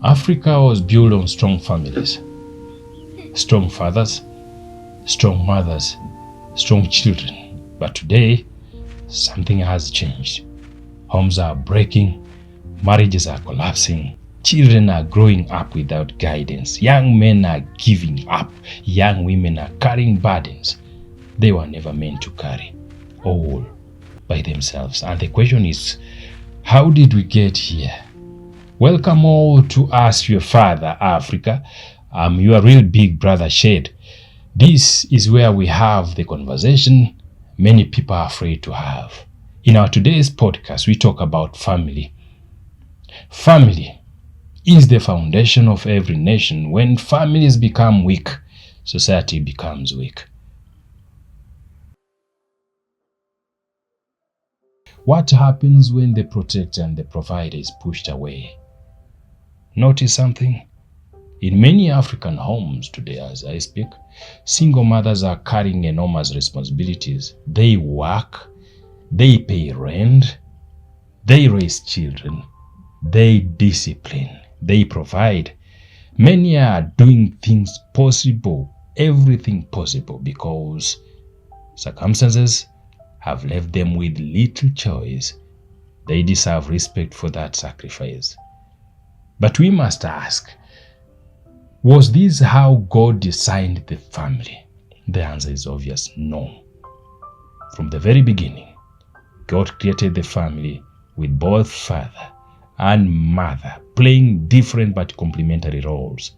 Africa was built on strong families, strong fathers, strong mothers, strong children. But today, something has changed. Homes are breaking, marriages are collapsing, children are growing up without guidance, young men are giving up, young women are carrying burdens they were never meant to carry, all by themselves. And the question is, how did we get here? Welcome all to Ask Your Father, Africa. I'm your real big brother, Shade. This is where we have the conversation many people are afraid to have. In our today's podcast, we talk about family. Family is the foundation of every nation. When families become weak, society becomes weak. What happens when the protector and the provider is pushed away? Notice something? In many African homes today, as I speak, single mothers are carrying enormous responsibilities. They work, they pay rent, they raise children, they discipline, they provide. Many are doing things possible, everything possible, because circumstances have left them with little choice. They deserve respect for that sacrifice. But we must ask, was this how God designed the family? The answer is obvious, no. From the very beginning, God created the family with both father and mother playing different but complementary roles.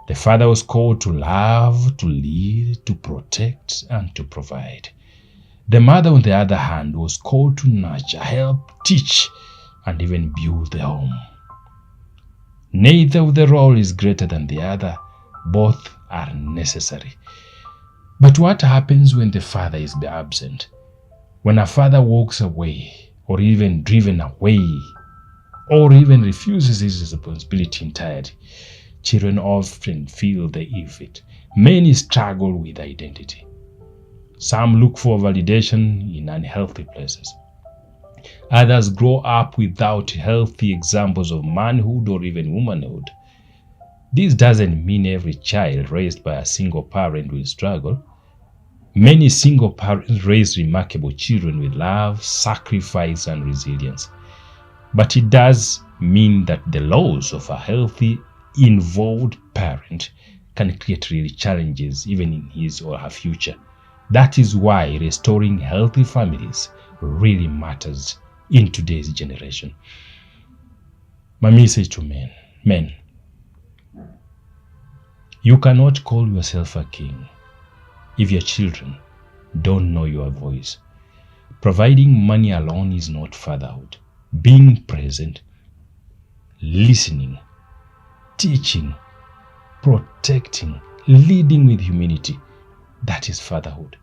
The father was called to love, to lead, to protect, and to provide. The mother, on the other hand, was called to nurture, help, teach, and even build the home. Neither of the role is greater than the other. Both are necessary. But what happens when the father is absent? When a father walks away, or even driven away, or even refuses his responsibility entirely, children often feel the effect. Many struggle with identity. Some look for validation in unhealthy places. Others grow up without healthy examples of manhood or even womanhood. This doesn't mean every child raised by a single parent will struggle. Many single parents raise remarkable children with love, sacrifice, and resilience. But it does mean that the loss of a healthy, involved parent can create real challenges even in his or her future. That is why restoring healthy families really matters in today's generation. My message to men, you cannot call yourself a king if your children don't know your voice. Providing money alone is not fatherhood. Being present, listening, teaching, protecting, leading with humility, that is fatherhood.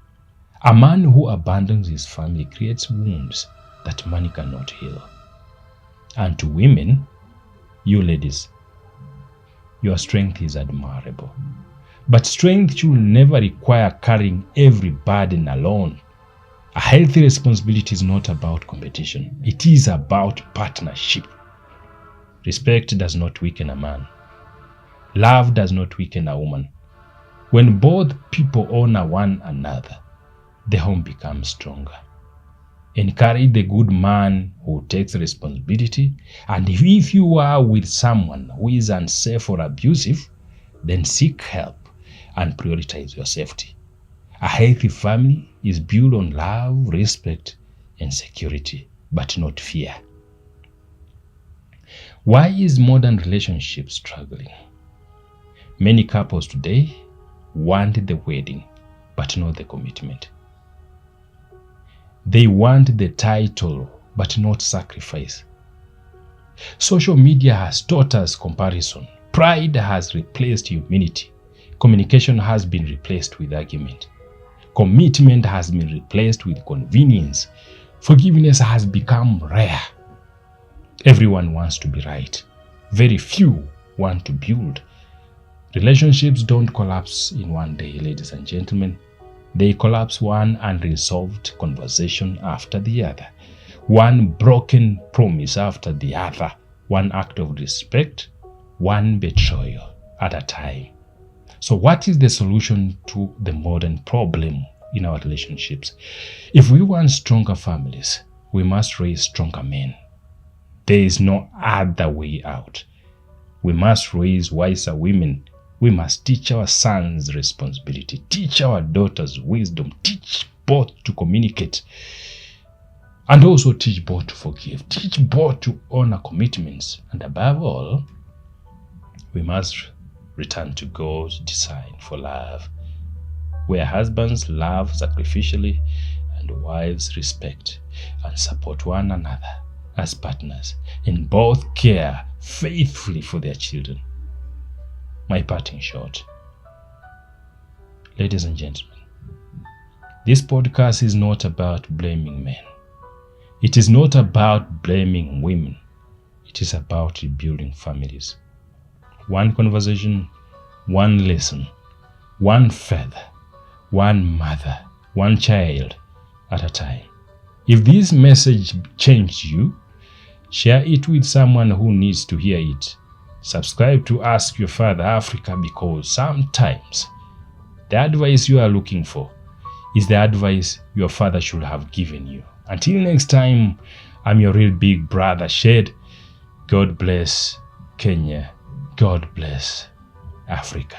A man who abandons his family creates wounds that money cannot heal. And to women, you ladies, your strength is admirable. But strength should never require carrying every burden alone. A healthy responsibility is not about competition. It is about partnership. Respect does not weaken a man. Love does not weaken a woman. When both people honor one another, the home becomes stronger. Encourage the good man who takes responsibility, and if you are with someone who is unsafe or abusive, then seek help and prioritize your safety. A healthy family is built on love, respect, and security, but not fear. Why is modern relationship struggling? Many couples today want the wedding, but not the commitment. They want the title, but not sacrifice. Social media has taught us comparison. Pride has replaced humility. Communication has been replaced with argument. Commitment has been replaced with convenience. Forgiveness has become rare. Everyone wants to be right. Very few want to build. Relationships don't collapse in one day, ladies and gentlemen. They collapse one unresolved conversation after the other, one broken promise after the other, one act of respect, one betrayal at a time. So what is the solution to the modern problem in our relationships? If we want stronger families, we must raise stronger men. There is no other way out. We must raise wiser women. We must teach our sons responsibility, teach our daughters wisdom, teach both to communicate, and also teach both to forgive, teach both to honor commitments. And above all, we must return to God's design for love, where husbands love sacrificially and wives respect and support one another as partners and both care faithfully for their children. My parting shot. Ladies and gentlemen, this podcast is not about blaming men. It is not about blaming women. It is about rebuilding families. One conversation, one lesson, one father, one mother, one child at a time. If this message changed you, share it with someone who needs to hear it. Subscribe to Ask Your Father-AFRIKA, because sometimes the advice you are looking for is the advice your father should have given you. Until next time, I'm your real big brother Shed. God bless Kenya. God bless Africa.